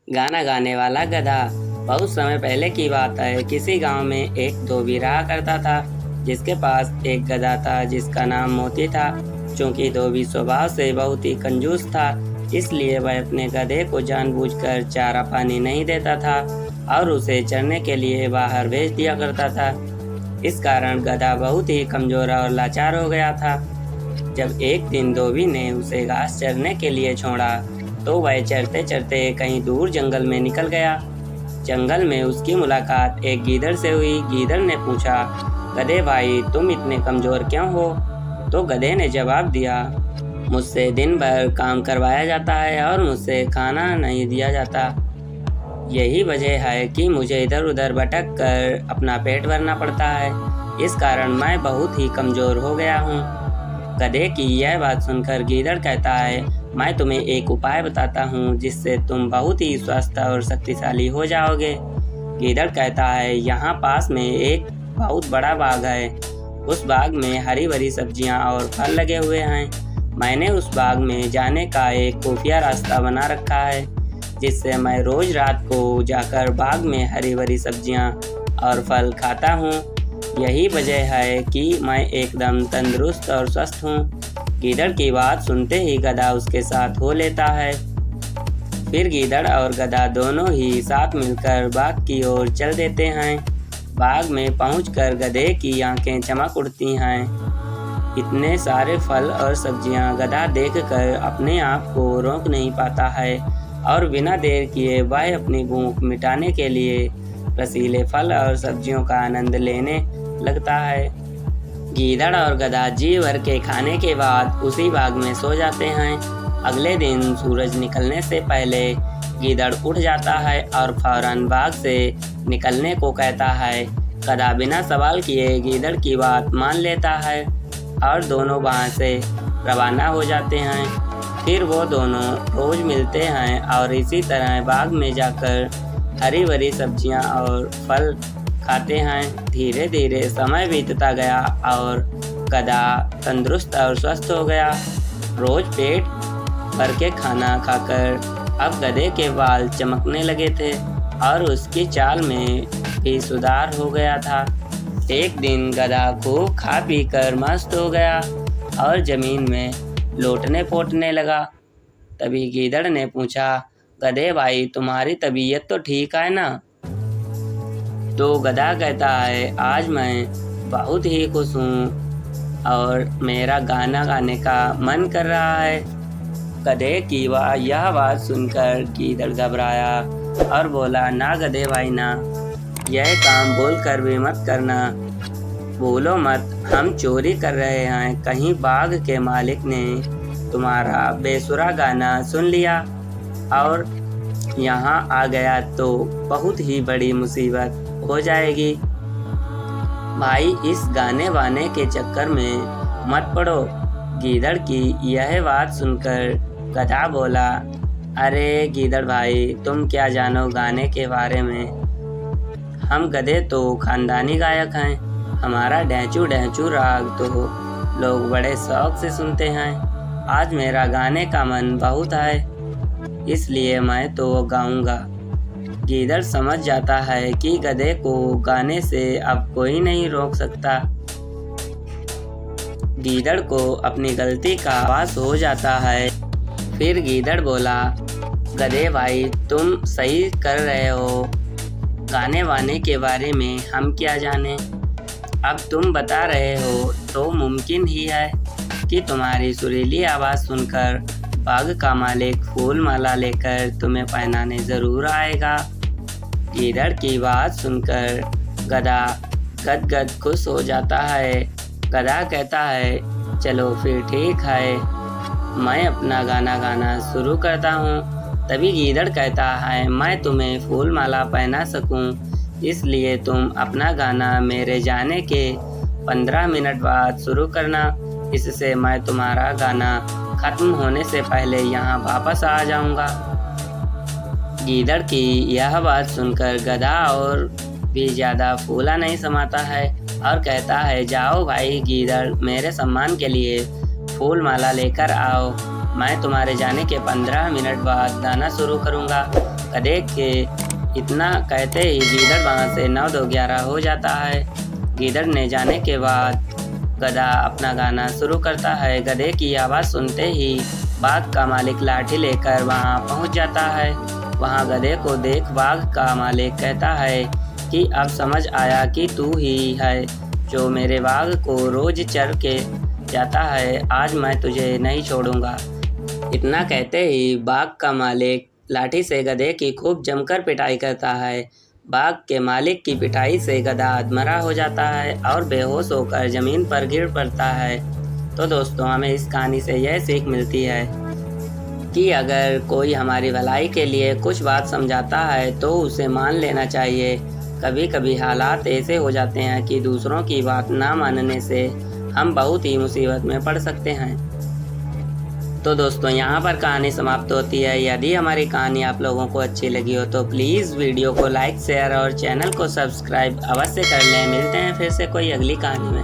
गाना गाने वाला गधा। बहुत समय पहले की बात है, किसी गांव में एक धोबी रहा करता था, जिसके पास एक गधा था जिसका नाम मोती था। चूंकि धोबी स्वभाव से बहुत ही कंजूस था, इसलिए वह अपने गधे को जानबूझकर चारा पानी नहीं देता था और उसे चरने के लिए बाहर भेज दिया करता था। इस कारण गधा बहुत ही कमजोर और लाचार हो गया था। जब एक दिन धोबी ने उसे घास चरने के लिए छोड़ा, तो वह चरते चरते कहीं दूर जंगल में निकल गया। जंगल में उसकी मुलाकात एक गीदड़ से हुई। गीदड़ ने पूछा, गधे भाई, तुम इतने कमजोर क्यों हो? तो गधे ने जवाब दिया, मुझसे दिन भर काम करवाया जाता है और मुझसे खाना नहीं दिया जाता। यही वजह है कि मुझे इधर उधर भटक कर अपना पेट भरना पड़ता है। इस कारण मैं बहुत ही कमजोर हो गया हूँ। गधे की यह बात सुनकर गीदड़ कहता है, मैं तुम्हें एक उपाय बताता हूँ जिससे तुम बहुत ही स्वस्थ और शक्तिशाली हो जाओगे। गीदड़ कहता है, यहाँ पास में एक बहुत बड़ा बाग है। उस बाग में हरी भरी सब्जियाँ और फल लगे हुए हैं। मैंने उस बाग में जाने का एक खुफिया रास्ता बना रखा है, जिससे मैं रोज रात को जाकर बाग में हरी भरी सब्जियाँ और फल खाता हूँ। यही वजह है कि मैं एकदम तंदुरुस्त और स्वस्थ हूँ। गीदड़ की बात सुनते ही गधा उसके साथ हो लेता है। फिर गीदड़ और गधा दोनों ही साथ मिलकर बाग की ओर चल देते हैं। बाग में पहुंचकर गधे की आंखें चमक उठती हैं। इतने सारे फल और सब्जियां गधा देखकर अपने आप को रोक नहीं पाता है और बिना देर किए वह अपनी भूख मिटाने के लिए रसीले फल और सब्जियों का आनंद लेने लगता है। गीदड़ और गधा जी भर के खाने के बाद उसी बाग में सो जाते हैं। अगले दिन सूरज निकलने से पहले गीदड़ उठ जाता है और फौरन बाग से निकलने को कहता है। गधा बिना सवाल किए गीदड़ की बात मान लेता है और दोनों वहाँ से रवाना हो जाते हैं। फिर वो दोनों रोज मिलते हैं और इसी तरह बाग में जाकर हरी भरी सब्जियाँ और फल खाते हैं। धीरे धीरे समय बीतता गया और गधा तंदुरुस्त और स्वस्थ हो गया। रोज पेट भर के खाना खाकर अब गधे के बाल चमकने लगे थे और उसकी चाल में भी सुधार हो गया था। एक दिन गधा खूब खा पी कर मस्त हो गया और जमीन में लोटने पोटने लगा। तभी गीदड़ ने पूछा, गधे भाई, तुम्हारी तबीयत तो ठीक है ना? तो गधा कहता है, आज मैं बहुत ही खुश हूँ और मेरा गाना गाने का मन कर रहा है। गधे की यह बात सुनकर गीदड़ घबराया और बोला, ना गधे भाई ना, यह काम बोल कर भी मत करना। बोलो मत, हम चोरी कर रहे हैं। कहीं बाग के मालिक ने तुम्हारा बेसुरा गाना सुन लिया और यहाँ आ गया तो बहुत ही बड़ी मुसीबत हो जाएगी। भाई, इस गाने वाने के चक्कर में मत पड़ो। गीदड़ की यह बात सुनकर गधा बोला, अरे गीदड़ भाई, तुम क्या जानो गाने के बारे में। हम गधे तो खानदानी गायक हैं। हमारा ढैंचू ढैंचू राग तो लोग बड़े शौक से सुनते हैं। आज मेरा गाने का मन बहुत है, इसलिए मैं तो गाऊंगा। गीदड़ समझ जाता है कि गधे को गाने से अब कोई नहीं रोक सकता। गीदड़ को अपनी गलती का आभास हो जाता है। फिर गीदड़ बोला, गधे भाई, तुम सही कर रहे हो। गाने वाने के बारे में हम क्या जाने। अब तुम बता रहे हो तो मुमकिन ही है कि तुम्हारी सुरीली आवाज़ सुनकर बाग का मालिक फूल माला लेकर तुम्हें पहनाने ज़रूर आएगा। गीदड़ की बात सुनकर गधा गदगद खुश हो जाता है। गधा कहता है, चलो फिर ठीक है, मैं अपना गाना गाना शुरू करता हूँ। तभी गीदड़ कहता है, मैं तुम्हें फूल माला पहना सकूँ, इसलिए तुम अपना गाना मेरे जाने के 15 मिनट बाद शुरू करना। इससे मैं तुम्हारा गाना खत्म होने से पहले यहाँ वापस आ जाऊँगा। गीदड़ की यह बात सुनकर गधा और भी ज़्यादा फूला नहीं समाता है और कहता है, जाओ भाई गीदड़, मेरे सम्मान के लिए फूल माला लेकर आओ। मैं तुम्हारे जाने के 15 मिनट बाद गाना शुरू करूँगा। गधे के इतना कहते ही गीदड़ वहाँ से 9 2 11 हो जाता है। गीदड़ ने जाने के बाद गधा अपना गाना शुरू करता है। गधे की आवाज़ सुनते ही बाघ का मालिक लाठी लेकर वहाँ पहुँच जाता है। वहाँ गधे को देख बाघ का मालिक कहता है कि अब समझ आया कि तू ही है जो मेरे बाघ को रोज चर के जाता है। आज मैं तुझे नहीं छोड़ूंगा। इतना कहते ही बाघ का मालिक लाठी से गधे की खूब जमकर पिटाई करता है। बाघ के मालिक की पिटाई से गधा अधमरा हो जाता है और बेहोश होकर ज़मीन पर गिर पड़ता है। तो दोस्तों, हमें इस कहानी से यह सीख मिलती है कि अगर कोई हमारी भलाई के लिए कुछ बात समझाता है तो उसे मान लेना चाहिए। कभी कभी हालात ऐसे हो जाते हैं कि दूसरों की बात ना मानने से हम बहुत ही मुसीबत में पड़ सकते हैं। तो दोस्तों, यहाँ पर कहानी समाप्त होती है। यदि हमारी कहानी आप लोगों को अच्छी लगी हो तो प्लीज़ वीडियो को लाइक, शेयर और चैनल को सब्सक्राइब अवश्य कर लें। मिलते हैं फिर से कोई अगली कहानी में।